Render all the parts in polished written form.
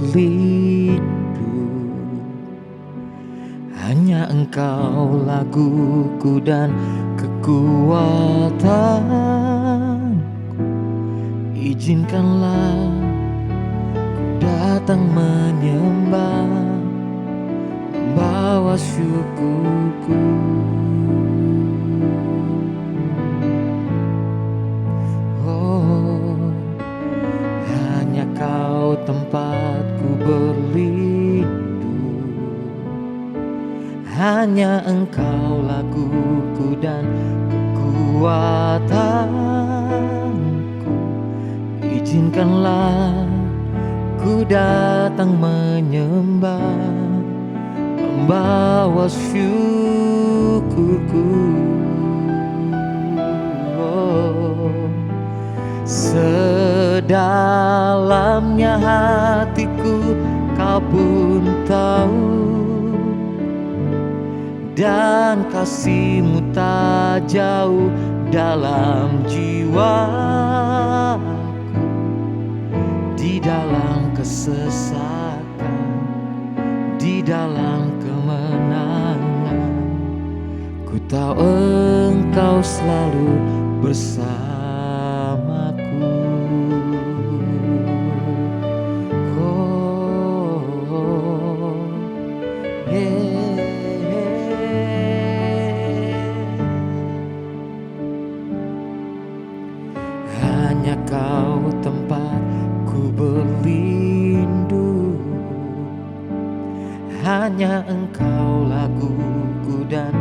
berlindung. Hanya Engkau laguku dan kekuatanku. Izinkanlah ku datang menyembah, membawa syukurku. Oh, hanya Kau tempatku berlindung. Hanya Engkau laguku dan kekuatanku. Izinkanlah ku datang menyembah, membawa syukurku. Oh, sedalamnya hatiku Kau pun tahu, dan kasih-Mu tak jauh dalam jiwaku. Di dalam kesesakan, di dalam kemenangan, ku tahu Engkau selalu bersamaku. Oh, hanya Kau tempatku berlindung. Hanya Engkau laguku dan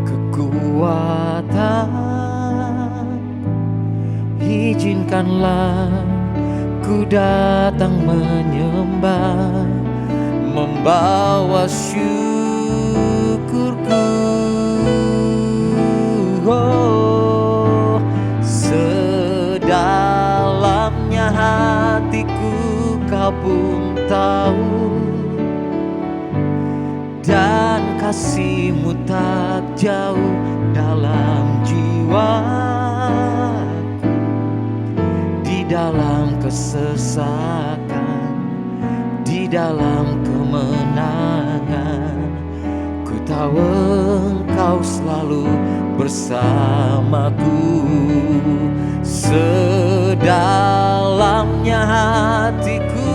kekuatan. Izinkanlah ku datang menyembah, membawa syukurku. Oh, sedalamnya hatiku Kau pun tahu, dan kasih-Mu tak jauh dalam jiwaku. Di dalam kesesakan, di dalam kemenangan, ku tahu Engkau selalu bersamaku. Sedalamnya hatiku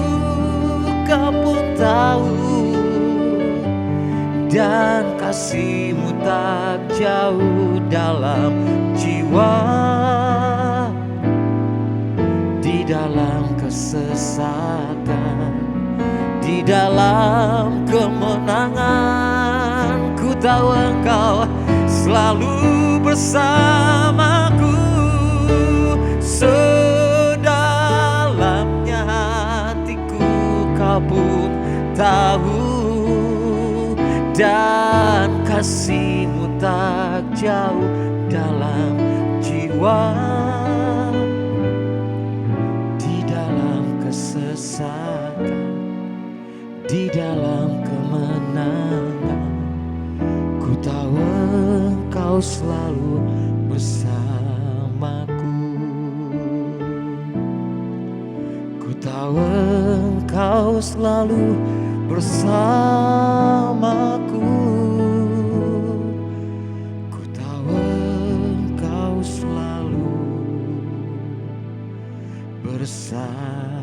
Kau pun tahu, dan kasih-Mu tak jauh dalam jiwa. Di dalam kesesakan, di dalam kemenangan, ku tahu Engkau selalu bersamaku. Sedalamnya hatiku Kau pun tahu, dan kasih-Mu tak jauh dalam jiwa. Di dalam kesesakan, di dalam kemenangan, ku tahu Engkau selalu bersamaku. Ku tahu Engkau selalu bersamaku. Ku tahu Engkau selalu bersamaku.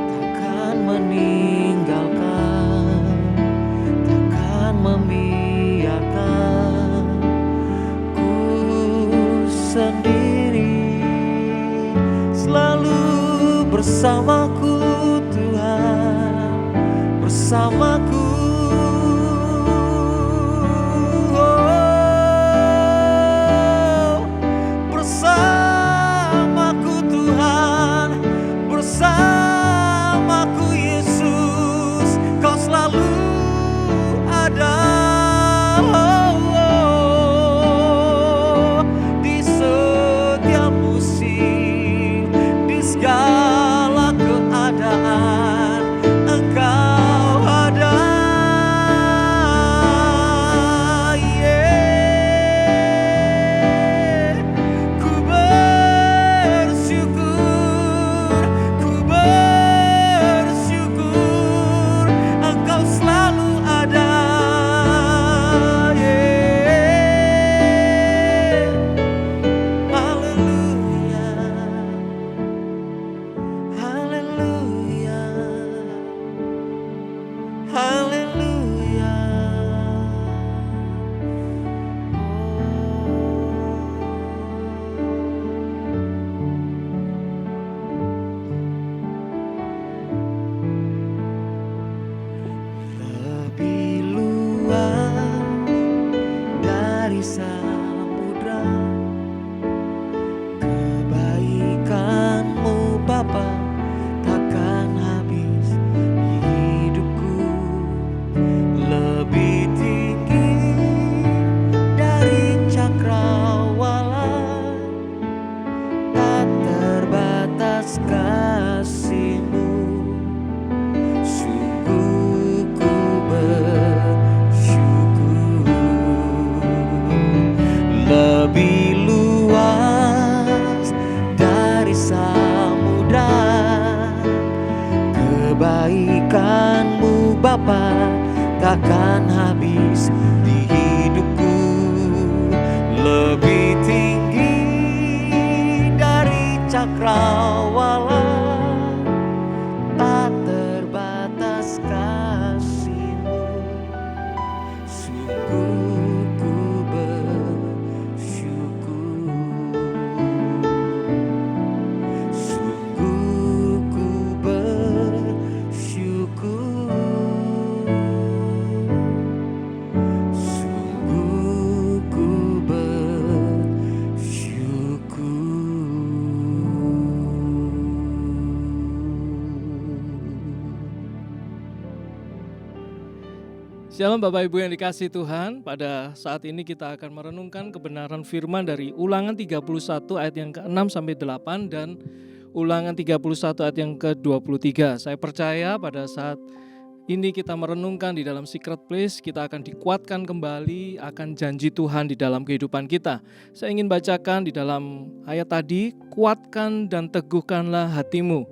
Takkan meninggalkan, takkan membiarkan ku sendiri, selalu bersamaku Tuhan, bersamaku. Segala keadaan Engkau habis di hidupku, lebih tinggi dari cakrawala, tak terbatas kasih-Mu. Sungguh ku bersyukur, sungguh ku bersyukur, sungguh ku Shalom Bapak Ibu yang dikasihi Tuhan, pada saat ini kita akan merenungkan kebenaran firman dari Ulangan 31 ayat yang ke-6 sampai 8 dan Ulangan 31 ayat yang ke-23. Saya percaya pada saat ini kita merenungkan di dalam secret place, kita akan dikuatkan kembali akan janji Tuhan di dalam kehidupan kita. Saya ingin bacakan di dalam ayat tadi, kuatkan dan teguhkanlah hatimu.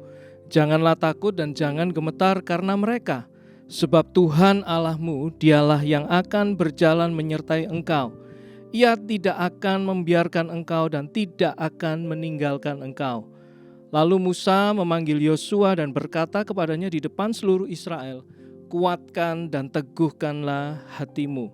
Janganlah takut dan jangan gemetar karena mereka. Sebab Tuhan Allahmu, dialah yang akan berjalan menyertai engkau. Ia tidak akan membiarkan engkau dan tidak akan meninggalkan engkau. Lalu Musa memanggil Yosua dan berkata kepadanya di depan seluruh Israel, kuatkan dan teguhkanlah hatimu.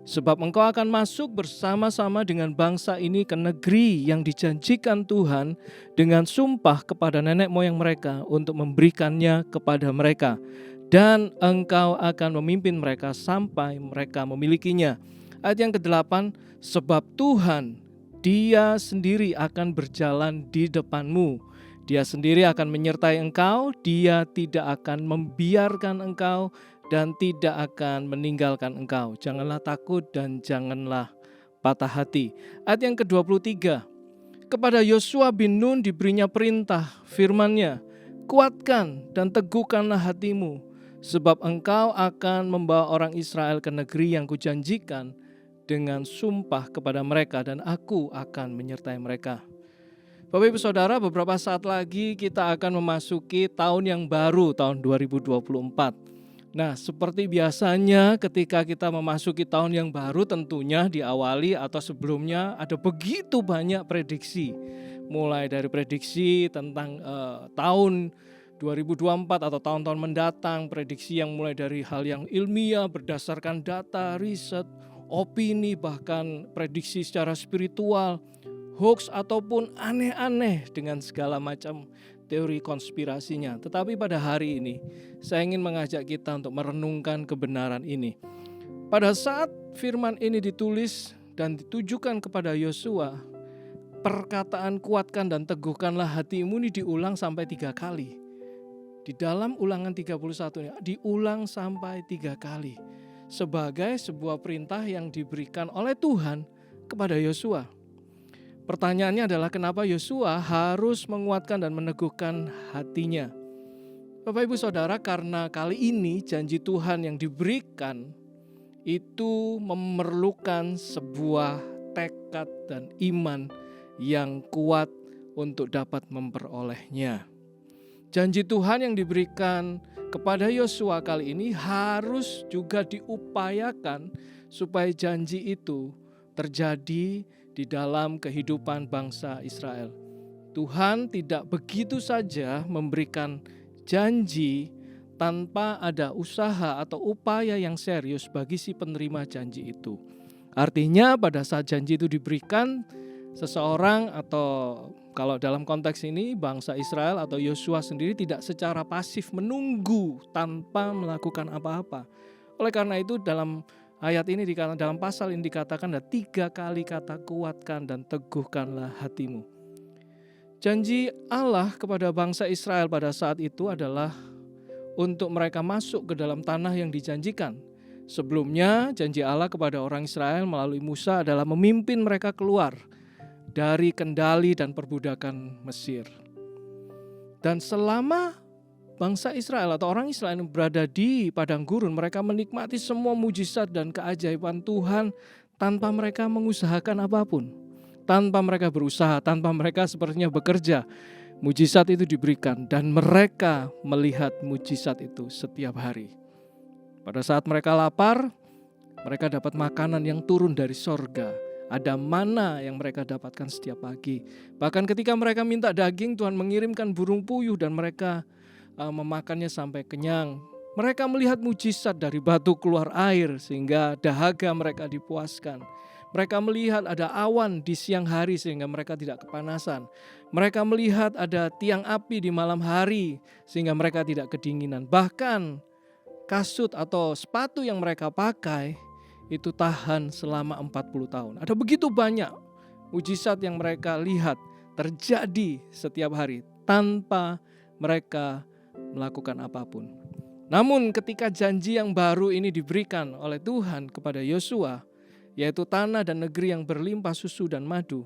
Sebab engkau akan masuk bersama-sama dengan bangsa ini ke negeri yang dijanjikan Tuhan dengan sumpah kepada nenek moyang mereka untuk memberikannya kepada mereka. Dan engkau akan memimpin mereka sampai mereka memilikinya. Ayat yang ke-8, sebab Tuhan, Dia sendiri akan berjalan di depanmu. Dia sendiri akan menyertai engkau, Dia tidak akan membiarkan engkau dan tidak akan meninggalkan engkau. Janganlah takut dan janganlah patah hati. Ayat yang ke-23, kepada Yosua bin Nun diberinya perintah firman-Nya, kuatkan dan teguhkanlah hatimu. Sebab engkau akan membawa orang Israel ke negeri yang kujanjikan dengan sumpah kepada mereka dan aku akan menyertai mereka. Bapak Ibu Saudara, beberapa saat lagi kita akan memasuki tahun yang baru, tahun 2024. Nah, seperti biasanya ketika kita memasuki tahun yang baru tentunya diawali atau sebelumnya ada begitu banyak prediksi. Mulai dari prediksi tentang tahun 2024 atau tahun-tahun mendatang, prediksi yang mulai dari hal yang ilmiah berdasarkan data, riset, opini, bahkan prediksi secara spiritual, hoax ataupun aneh-aneh dengan segala macam teori konspirasinya. Tetapi pada hari ini saya ingin mengajak kita untuk merenungkan kebenaran ini. Pada saat firman ini ditulis dan ditujukan kepada Yosua, perkataan kuatkan dan teguhkanlah hatimu ini diulang sampai 3 kali. Di dalam Ulangan 31 ini diulang sampai 3 kali sebagai sebuah perintah yang diberikan oleh Tuhan kepada Yosua. Pertanyaannya adalah kenapa Yosua harus menguatkan dan meneguhkan hatinya? Bapak Ibu Saudara, karena kali ini janji Tuhan yang diberikan itu memerlukan sebuah tekad dan iman yang kuat untuk dapat memperolehnya. Janji Tuhan yang diberikan kepada Yosua kali ini harus juga diupayakan supaya janji itu terjadi di dalam kehidupan bangsa Israel. Tuhan tidak begitu saja memberikan janji tanpa ada usaha atau upaya yang serius bagi si penerima janji itu. Artinya pada saat janji itu diberikan, seseorang atau kalau dalam konteks ini bangsa Israel atau Yosua sendiri tidak secara pasif menunggu tanpa melakukan apa-apa. Oleh karena itu dalam ayat ini dalam pasal ini dikatakan ada 3 kali kata kuatkan dan teguhkanlah hatimu. Janji Allah kepada bangsa Israel pada saat itu adalah untuk mereka masuk ke dalam tanah yang dijanjikan. Sebelumnya janji Allah kepada orang Israel melalui Musa adalah memimpin mereka keluar dari kendali dan perbudakan Mesir. Dan selama bangsa Israel atau orang Israel berada di padang gurun, mereka menikmati semua mujizat dan keajaiban Tuhan tanpa mereka mengusahakan apapun. Tanpa mereka berusaha, tanpa mereka sepertinya bekerja. Mujizat itu diberikan dan mereka melihat mujizat itu setiap hari. Pada saat mereka lapar, Mereka dapat makanan yang turun dari sorga. Ada mana yang mereka dapatkan setiap pagi. Bahkan ketika mereka minta daging, Tuhan mengirimkan burung puyuh dan mereka memakannya sampai kenyang. Mereka melihat mujizat dari batu keluar air sehingga dahaga mereka dipuaskan. Mereka melihat ada awan di siang hari sehingga mereka tidak kepanasan. Mereka melihat ada tiang api di malam hari sehingga mereka tidak kedinginan. Bahkan kasut atau sepatu yang mereka pakai itu tahan selama 40 tahun. Ada begitu banyak mujizat yang mereka lihat terjadi setiap hari tanpa mereka melakukan apapun. Namun ketika janji yang baru ini diberikan oleh Tuhan kepada Yosua, yaitu tanah dan negeri yang berlimpah susu dan madu,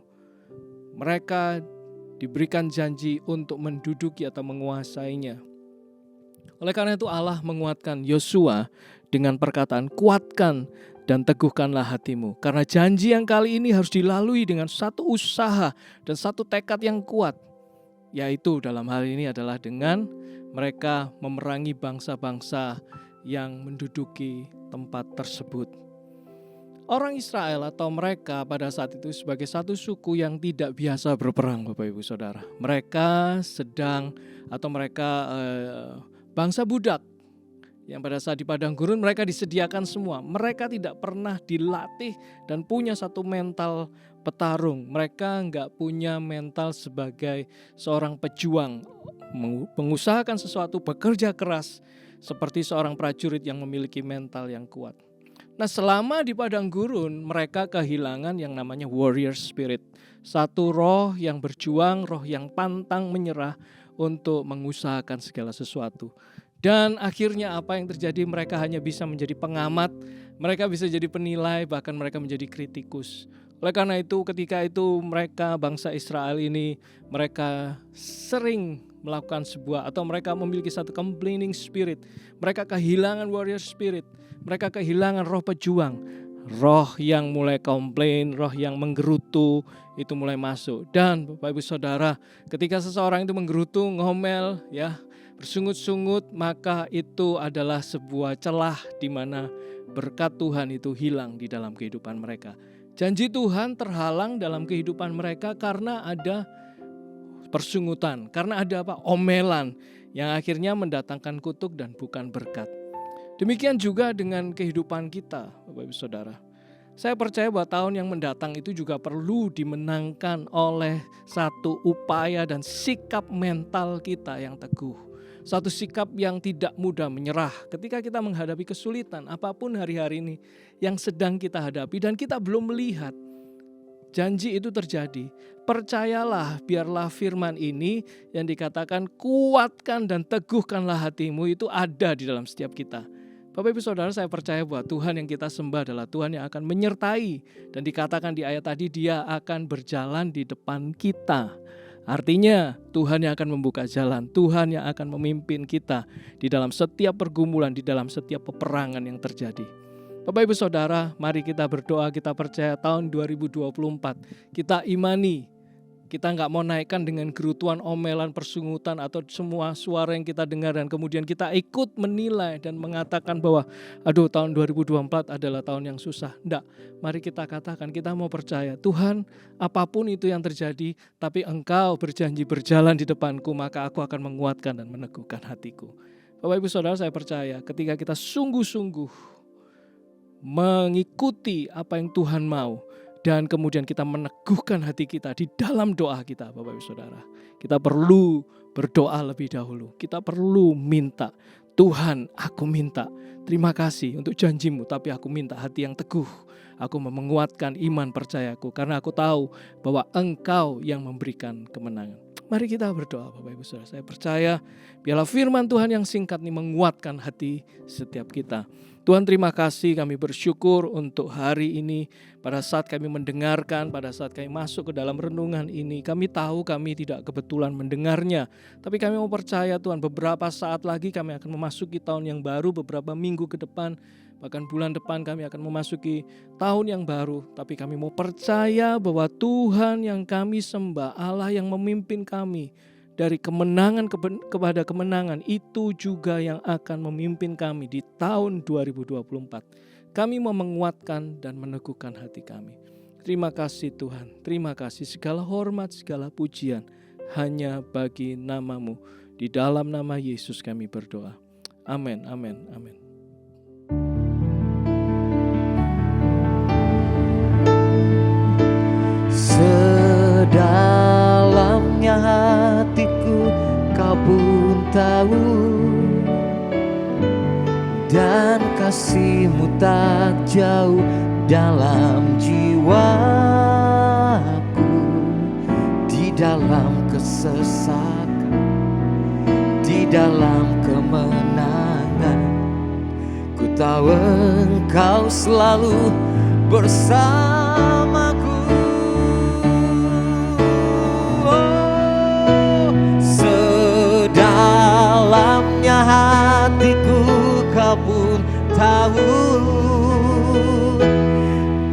mereka diberikan janji untuk menduduki atau menguasainya. Oleh karena itu Allah menguatkan Yosua dengan perkataan, kuatkan dan teguhkanlah hatimu. Karena janji yang kali ini harus dilalui dengan satu usaha dan satu tekad yang kuat. Yaitu dalam hal ini adalah dengan mereka memerangi bangsa-bangsa yang menduduki tempat tersebut. Orang Israel atau mereka pada saat itu sebagai satu suku yang tidak biasa berperang, Bapak Ibu Saudara. Mereka bangsa budak yang pada saat di padang gurun mereka disediakan semua. Mereka tidak pernah dilatih dan punya satu mental petarung. Mereka nggak punya mental sebagai seorang pejuang, mengusahakan sesuatu, bekerja keras seperti seorang prajurit yang memiliki mental yang kuat. Nah, selama di padang gurun mereka kehilangan yang namanya warrior spirit. Satu roh yang berjuang, roh yang pantang menyerah untuk mengusahakan segala sesuatu. Dan akhirnya apa yang terjadi? Mereka hanya bisa menjadi pengamat, mereka bisa jadi penilai, bahkan mereka menjadi kritikus. Oleh karena itu ketika itu mereka bangsa Israel ini mereka sering melakukan atau mereka memiliki satu complaining spirit. Mereka kehilangan warrior spirit. Mereka kehilangan roh pejuang. Roh yang mulai komplain, roh yang menggerutu itu mulai masuk. Dan Bapak Ibu Saudara, ketika seseorang itu menggerutu, ngomel, bersungut-sungut, maka itu adalah sebuah celah di mana berkat Tuhan itu hilang di dalam kehidupan mereka. Janji Tuhan terhalang dalam kehidupan mereka karena ada persungutan, karena ada omelan yang akhirnya mendatangkan kutuk dan bukan berkat. Demikian juga dengan kehidupan kita, Bapak Ibu Saudara. Saya percaya bahwa tahun yang mendatang itu juga perlu dimenangkan oleh satu upaya dan sikap mental kita yang teguh. Satu sikap yang tidak mudah menyerah ketika kita menghadapi kesulitan apapun hari-hari ini yang sedang kita hadapi dan kita belum melihat janji itu terjadi. Percayalah, biarlah firman ini yang dikatakan kuatkan dan teguhkanlah hatimu itu ada di dalam setiap kita. Bapak Ibu Saudara, saya percaya bahwa Tuhan yang kita sembah adalah Tuhan yang akan menyertai. Dan dikatakan di ayat tadi dia akan berjalan di depan kita. Artinya Tuhan yang akan membuka jalan, Tuhan yang akan memimpin kita di dalam setiap pergumulan, di dalam setiap peperangan yang terjadi. Bapak Ibu Saudara, mari kita berdoa, kita percaya tahun 2024 kita imani. Kita nggak mau naikkan dengan gerutuan, omelan, persungutan atau semua suara yang kita dengar dan kemudian kita ikut menilai dan mengatakan bahwa tahun 2024 adalah tahun yang susah. Enggak, mari kita katakan kita mau percaya Tuhan apapun itu yang terjadi, tapi Engkau berjanji berjalan di depanku, maka aku akan menguatkan dan meneguhkan hatiku. Bapak Ibu Saudara, saya percaya ketika kita sungguh-sungguh mengikuti apa yang Tuhan mau, dan kemudian kita meneguhkan hati kita di dalam doa kita, Bapak Ibu Saudara. Kita perlu berdoa lebih dahulu. Kita perlu minta, Tuhan aku minta, terima kasih untuk janjimu, tapi aku minta hati yang teguh. Aku menguatkan iman percayaku karena aku tahu bahwa Engkau yang memberikan kemenangan. Mari kita berdoa Bapak Ibu Saudara. Saya percaya biarlah firman Tuhan yang singkat ini menguatkan hati setiap kita. Tuhan terima kasih, kami bersyukur untuk hari ini. Pada saat kami mendengarkan, pada saat kami masuk ke dalam renungan ini, kami tahu kami tidak kebetulan mendengarnya. Tapi kami mau percaya Tuhan, beberapa saat lagi kami akan memasuki tahun yang baru, beberapa minggu ke depan, bahkan bulan depan kami akan memasuki tahun yang baru. Tapi kami mau percaya bahwa Tuhan yang kami sembah, Allah yang memimpin kami, dari kemenangan kepada kemenangan itu juga yang akan memimpin kami di tahun 2024. kami mau menguatkan dan meneguhkan hati kami. Terima kasih Tuhan, terima kasih, segala hormat, segala pujian hanya bagi nama-Mu. Di dalam nama Yesus kami berdoa. Amin, amin, amin. Sedalamnya hatiku Kau pun tahu, dan kasih-Mu tak jauh dalam jiwaku. Di dalam kesesakan, di dalam kemenangan, ku tahu Engkau selalu bersamaku. Oh, sedalamnya hatiku Kau pun tahu,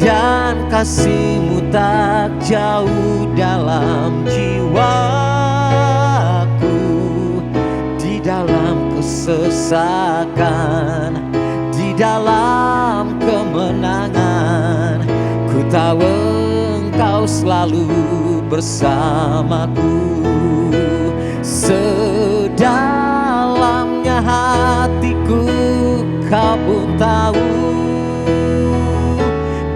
dan kasih-Mu tak jauh dalam jiwaku. Di dalam kesesakan, di dalam kemenangan, ku tahu Engkau selalu bersamaku. Sedalamnya hatiku Kau pun tahu,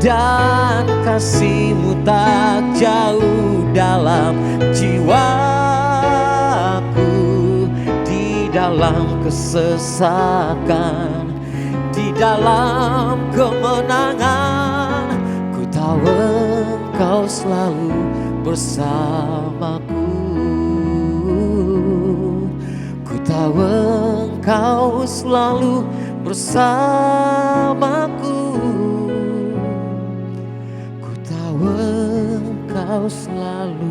dan kasih-Mu tak jauh dalam jiwaku. Di dalam kesesakan, di dalam kemenangan, ku tahu Engkau selalu bersamaku. Ku tahu Engkau selalu bersamaku. Ku tahu Engkau selalu